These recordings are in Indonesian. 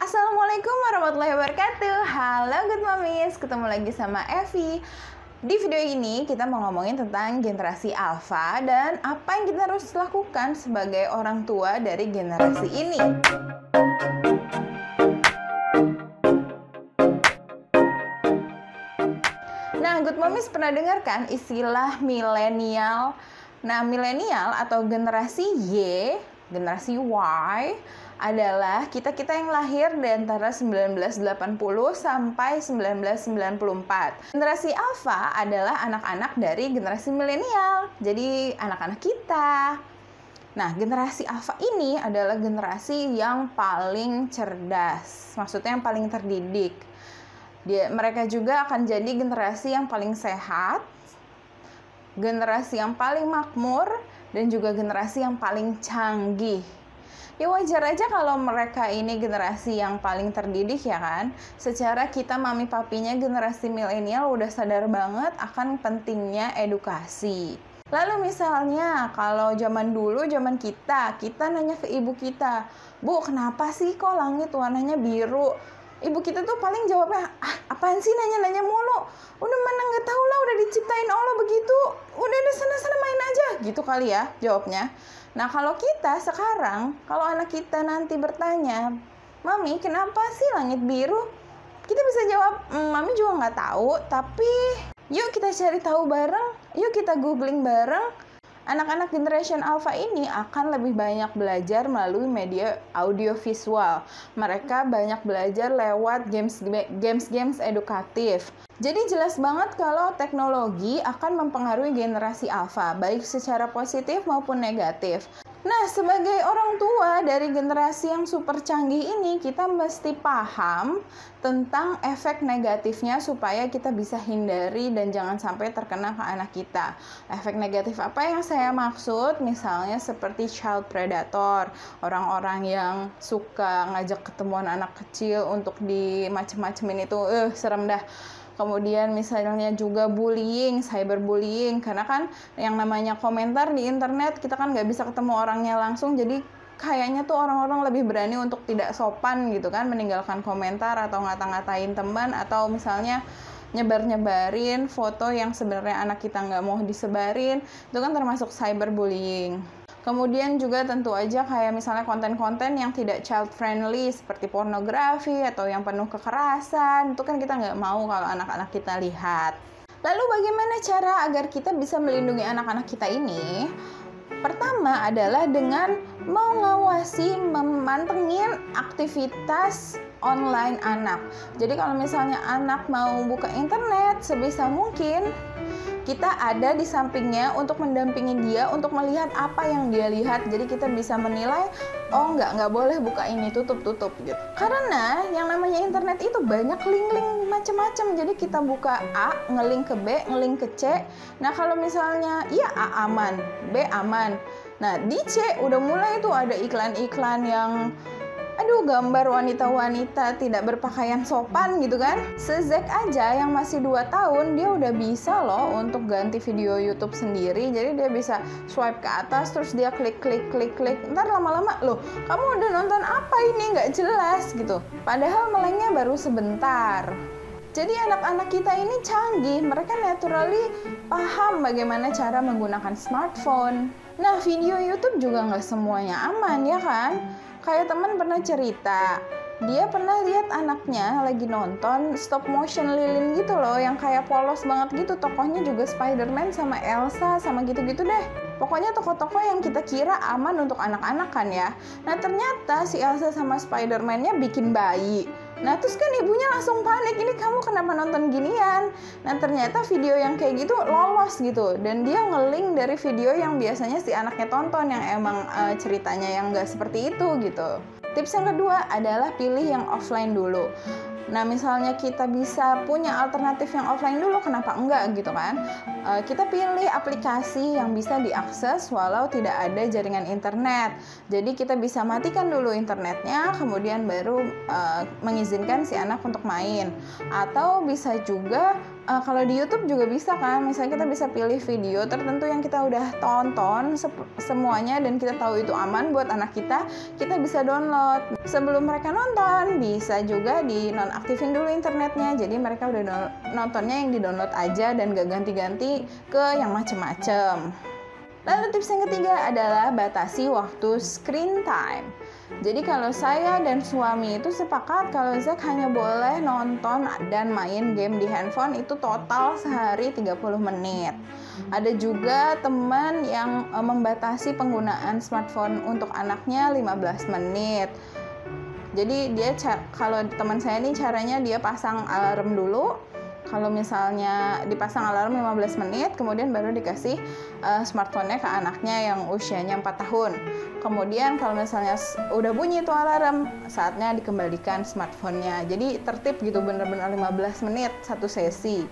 Assalamualaikum warahmatullahi wabarakatuh. Halo Good Momies, ketemu lagi sama Evi. Di video ini kita mau ngomongin tentang generasi alpha dan apa yang kita harus lakukan sebagai orang tua dari generasi ini. Nah, Good Momies pernah dengar kan istilah milenial? Nah, milenial atau generasi Y, generasi Y adalah kita-kita yang lahir di antara 1980 sampai 1994. Generasi alpha adalah anak-anak dari generasi milenial. Jadi anak-anak kita. Nah, generasi alpha ini adalah generasi yang paling cerdas. Maksudnya yang paling terdidik. Mereka juga akan jadi generasi yang paling sehat, generasi yang paling makmur, dan juga generasi yang paling canggih. Ya wajar aja kalau mereka ini generasi yang paling terdidik ya kan. Secara kita mami papinya generasi milenial udah sadar banget akan pentingnya edukasi. Lalu misalnya kalau zaman dulu, zaman kita nanya ke ibu kita, "Bu, kenapa sih kok langit warnanya biru?" Ibu kita tuh paling jawabnya, apaan sih nanya-nanya mulu? Udah mana nggak tahu lah, udah diciptain Allah begitu. Udah sana-sana main aja, gitu kali ya jawabnya. Nah kalau kita sekarang, kalau anak kita nanti bertanya, Mami kenapa sih langit biru? Kita bisa jawab, Mami juga nggak tahu, tapi yuk kita cari tahu bareng, yuk kita googling bareng. Anak-anak generation alpha ini akan lebih banyak belajar melalui media audiovisual. Mereka banyak belajar lewat games edukatif. Jadi jelas banget kalau teknologi akan mempengaruhi generasi alpha, baik secara positif maupun negatif. Nah, sebagai orang tua dari generasi yang super canggih ini, kita mesti paham tentang efek negatifnya supaya kita bisa hindari dan jangan sampai terkena ke anak kita. Efek negatif apa yang saya maksud? Misalnya seperti child predator, orang-orang yang suka ngajak ketemuan anak kecil untuk dimacem-macemin itu, serem dah. Kemudian misalnya juga bullying, cyberbullying, karena kan yang namanya komentar di internet kita kan nggak bisa ketemu orangnya langsung, jadi kayaknya tuh orang-orang lebih berani untuk tidak sopan gitu kan, meninggalkan komentar atau ngata-ngatain teman, atau misalnya nyebar-nyebarin foto yang sebenarnya anak kita nggak mau disebarin, itu kan termasuk cyberbullying. Kemudian juga tentu aja kayak misalnya konten-konten yang tidak child friendly seperti pornografi atau yang penuh kekerasan, itu kan kita nggak mau kalau anak-anak kita lihat. Lalu bagaimana cara agar kita bisa melindungi anak-anak kita ini? Pertama adalah dengan mengawasi, memantengin aktivitas online anak. Jadi kalau misalnya anak mau buka internet, sebisa mungkin kita ada di sampingnya untuk mendampingi dia, untuk melihat apa yang dia lihat. Jadi kita bisa menilai, oh nggak boleh buka ini, tutup gitu. Karena yang namanya internet itu banyak link-link macam-macam. Jadi kita buka A, ngelink ke B, ngelink ke C. Nah kalau misalnya ya A aman, B aman. Nah di C udah mulai tuh ada iklan-iklan yang gambar wanita-wanita tidak berpakaian sopan gitu kan. Sezek aja yang masih 2 tahun dia udah bisa loh untuk ganti video YouTube sendiri. Jadi dia bisa swipe ke atas terus dia klik. Ntar lama-lama, loh kamu udah nonton apa ini, nggak jelas gitu. Padahal melengnya baru sebentar. Jadi anak-anak kita ini canggih, mereka naturally paham bagaimana cara menggunakan smartphone. Nah video YouTube juga nggak semuanya aman ya kan. Kayak teman pernah cerita, dia pernah lihat anaknya lagi nonton stop motion lilin gitu loh, yang kayak polos banget gitu, tokohnya juga Spider-Man sama Elsa sama gitu-gitu deh. Pokoknya tokoh-tokoh yang kita kira aman untuk anak-anak kan ya. Nah ternyata si Elsa sama Spider-Man-nya bikin bayi. Nah terus kan ibunya langsung panik, ini kamu kenapa nonton ginian? Nah ternyata video yang kayak gitu lolos gitu, dan dia nge-link dari video yang biasanya si anaknya tonton yang emang ceritanya yang nggak seperti itu gitu. Tips yang kedua adalah pilih yang offline dulu. Nah misalnya kita bisa punya alternatif yang offline dulu, kenapa enggak gitu kan. Kita pilih aplikasi yang bisa diakses walau tidak ada jaringan internet. Jadi kita bisa matikan dulu internetnya, kemudian baru mengizinkan si anak untuk main. Atau bisa juga kalau di YouTube juga bisa kan, misalnya kita bisa pilih video tertentu yang kita udah tonton semuanya dan kita tahu itu aman buat anak kita bisa download. download. Sebelum mereka nonton, bisa juga dinonaktifin dulu internetnya. Jadi mereka udah nontonnya yang di-download aja dan gak ganti-ganti ke yang macem-macem. Lalu tips yang ketiga adalah batasi waktu screen time. Jadi kalau saya dan suami itu sepakat kalau Zack hanya boleh nonton dan main game di handphone itu total sehari 30 menit. Ada juga teman yang membatasi penggunaan smartphone untuk anaknya 15 menit. Jadi kalau teman saya ini caranya dia pasang alarm dulu. Kalau misalnya dipasang alarm 15 menit, kemudian baru dikasih smartphone-nya ke anaknya yang usianya 4 tahun. Kemudian kalau misalnya udah bunyi itu alarm, saatnya dikembalikan smartphone-nya. Jadi tertib gitu, bener-bener 15 menit satu sesi.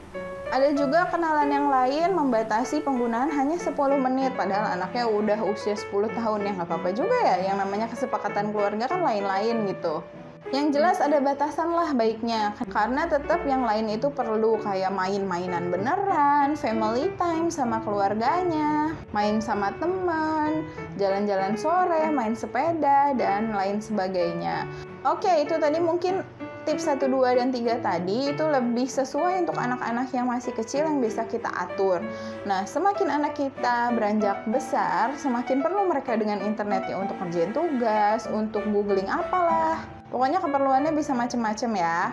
Ada juga kenalan yang lain membatasi penggunaan hanya 10 menit, padahal anaknya udah usia 10 tahun, ya nggak apa-apa juga ya, yang namanya kesepakatan keluarga kan lain-lain gitu. Yang jelas ada batasan lah baiknya, karena tetap yang lain itu perlu kayak main-mainan beneran, family time sama keluarganya, main sama teman, jalan-jalan sore, main sepeda, dan lain sebagainya. Oke, itu tadi mungkin tips 1, 2, dan 3 tadi itu lebih sesuai untuk anak-anak yang masih kecil yang bisa kita atur. Nah, semakin anak kita beranjak besar, semakin perlu mereka dengan internet ya untuk kerjain tugas, untuk googling apalah. Pokoknya keperluannya bisa macam-macam ya.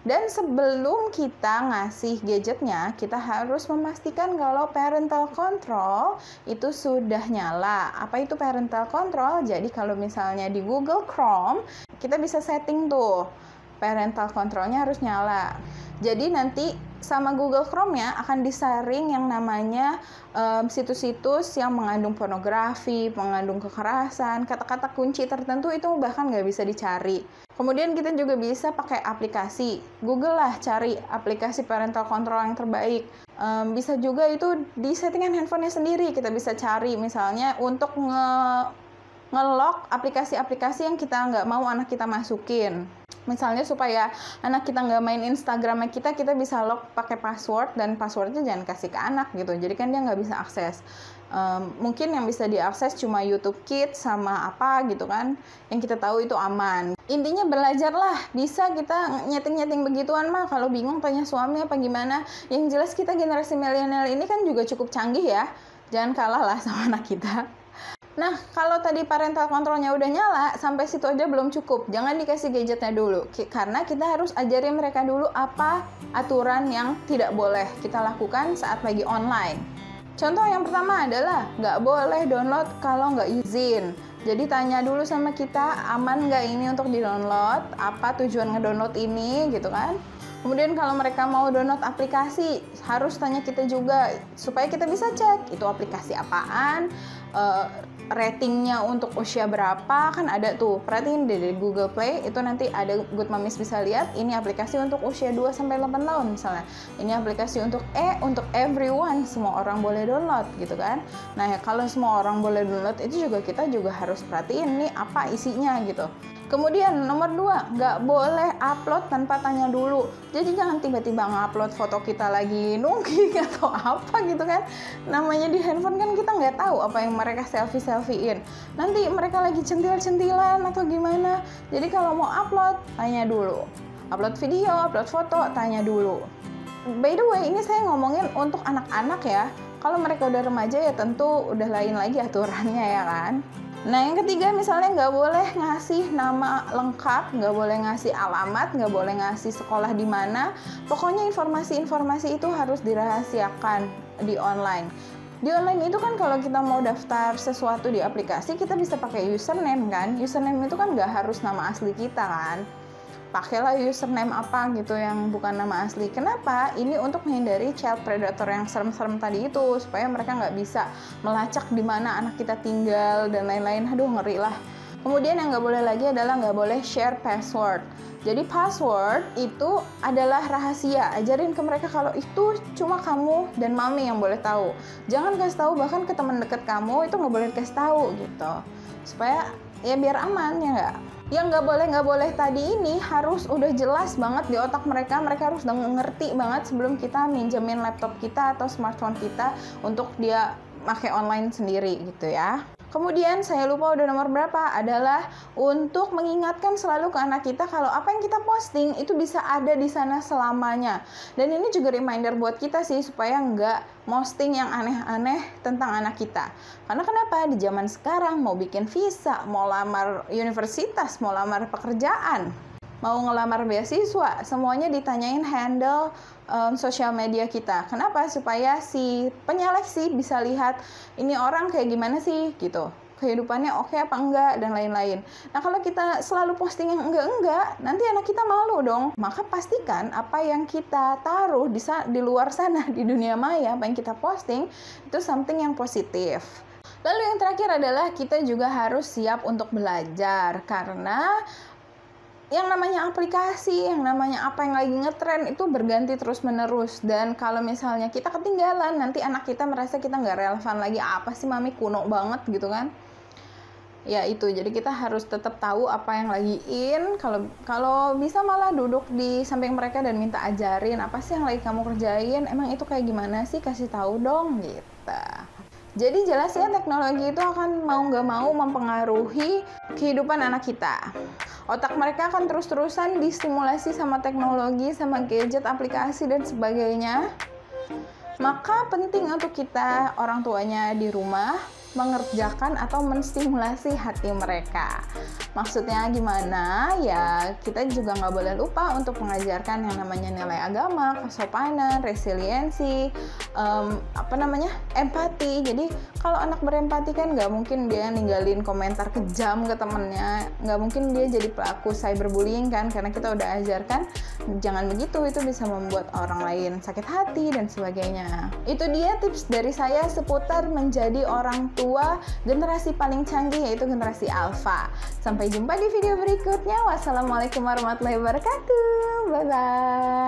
Dan sebelum kita ngasih gadgetnya, kita harus memastikan kalau parental control itu sudah nyala. Apa itu parental control? Jadi kalau misalnya di Google Chrome, kita bisa setting tuh. Parental controlnya harus nyala. Jadi nanti sama Google Chrome-nya akan disaring yang namanya situs-situs yang mengandung pornografi, mengandung kekerasan, kata-kata kunci tertentu itu bahkan nggak bisa dicari. Kemudian kita juga bisa pakai aplikasi. Google lah cari aplikasi parental control yang terbaik. Bisa juga itu di settingan handphonenya sendiri. Kita bisa cari misalnya untuk nge-lock aplikasi-aplikasi yang kita nggak mau anak kita masukin. Misalnya supaya anak kita nggak main Instagramnya kita bisa lock pakai password, dan passwordnya jangan kasih ke anak gitu. Jadi kan dia nggak bisa akses. Mungkin yang bisa diakses cuma YouTube Kids sama apa gitu kan, yang kita tahu itu aman. Intinya belajarlah, bisa kita nyeting-nyeting begituan mah. Kalau bingung tanya suami apa gimana. Yang jelas kita generasi milenial ini kan juga cukup canggih ya. Jangan kalah lah sama anak kita. Nah, kalau tadi parental controlnya udah nyala, sampai situ aja belum cukup. Jangan dikasih gadgetnya dulu, karena kita harus ajarin mereka dulu apa aturan yang tidak boleh kita lakukan saat lagi online. Contoh yang pertama adalah nggak boleh download kalau nggak izin. Jadi tanya dulu sama kita, aman nggak ini untuk di-download? Apa tujuan nge-download ini gitu kan? Kemudian kalau mereka mau download aplikasi, harus tanya kita juga supaya kita bisa cek itu aplikasi apaan, ratingnya untuk usia berapa, kan ada tuh, perhatiin di Google Play itu nanti ada Good Momies bisa lihat ini aplikasi untuk usia 2-8 tahun misalnya, ini aplikasi untuk everyone, semua orang boleh download gitu kan. Nah ya, kalau semua orang boleh download itu juga kita juga harus perhatiin nih apa isinya gitu. Kemudian nomor 2, nggak boleh upload tanpa tanya dulu. Jadi jangan tiba-tiba ngupload foto kita lagi nungging atau apa gitu kan. Namanya di handphone kan kita nggak tahu apa yang mereka selfie-selfiein. Nanti mereka lagi centil-centilan atau gimana. Jadi kalau mau upload, tanya dulu. Upload video, upload foto, tanya dulu. By the way, ini saya ngomongin untuk anak-anak ya. Kalau mereka udah remaja ya tentu udah lain lagi aturannya ya kan. Nah yang ketiga misalnya nggak boleh ngasih nama lengkap, nggak boleh ngasih alamat, nggak boleh ngasih sekolah di mana. Pokoknya informasi-informasi itu harus dirahasiakan di online. Di online itu kan kalau kita mau daftar sesuatu di aplikasi kita bisa pakai username kan. Username itu kan nggak harus nama asli kita kan. Pakailah username apa gitu yang bukan nama asli. Kenapa? Ini untuk menghindari child predator yang serem-serem tadi itu, supaya mereka nggak bisa melacak di mana anak kita tinggal dan lain-lain. Aduh, ngeri lah. Kemudian yang nggak boleh lagi adalah nggak boleh share password. Jadi password itu adalah rahasia. Ajarin ke mereka kalau itu cuma kamu dan mami yang boleh tahu. Jangan kasih tahu bahkan ke teman dekat kamu, itu nggak boleh kasih tahu gitu. Supaya ya biar aman ya nggak. Yang nggak boleh tadi ini harus udah jelas banget di otak mereka harus udah ngerti banget sebelum kita minjemin laptop kita atau smartphone kita untuk dia pakai online sendiri gitu ya. Kemudian saya lupa udah nomor berapa, adalah untuk mengingatkan selalu ke anak kita kalau apa yang kita posting itu bisa ada di sana selamanya. Dan ini juga reminder buat kita sih supaya nggak posting yang aneh-aneh tentang anak kita. Karena kenapa? Di zaman sekarang mau bikin visa, mau lamar universitas, mau lamar pekerjaan, mau ngelamar beasiswa, semuanya ditanyain handle sosial media kita. Kenapa? Supaya si penyeleksi bisa lihat ini orang kayak gimana sih gitu, kehidupannya oke apa enggak, dan lain-lain. Nah, kalau kita selalu posting yang enggak-enggak, nanti anak kita malu dong. Maka pastikan apa yang kita taruh di luar sana, di dunia maya, apa yang kita posting, itu something yang positif. Lalu yang terakhir adalah kita juga harus siap untuk belajar, karena yang namanya aplikasi, yang namanya apa yang lagi ngetren itu berganti terus-menerus. Dan kalau misalnya kita ketinggalan, nanti anak kita merasa kita nggak relevan lagi. Apa sih mami, kuno banget gitu kan. Ya itu, jadi kita harus tetap tahu apa yang lagi in. Kalau bisa malah duduk di samping mereka dan minta ajarin, apa sih yang lagi kamu kerjain, emang itu kayak gimana sih, kasih tahu dong gitu. Jadi jelas ya, teknologi itu akan mau nggak mau mempengaruhi kehidupan anak kita. Otak mereka akan terus-terusan distimulasi sama teknologi, sama gadget, aplikasi, dan sebagainya. Maka penting untuk kita, orang tuanya di rumah, mengerjakan atau menstimulasi hati mereka. Maksudnya gimana? Ya, kita juga nggak boleh lupa untuk mengajarkan yang namanya nilai agama, kesopanan, resiliensi, empati. Jadi kalau anak berempati kan nggak mungkin dia ninggalin komentar kejam ke temennya, nggak mungkin dia jadi pelaku cyberbullying kan, karena kita udah ajarkan jangan begitu, itu bisa membuat orang lain sakit hati dan sebagainya. Itu dia tips dari saya seputar menjadi orang tua generasi paling canggih, yaitu generasi Alpha. Sampai jumpa di video berikutnya. Wassalamualaikum warahmatullahi wabarakatuh. Bye bye.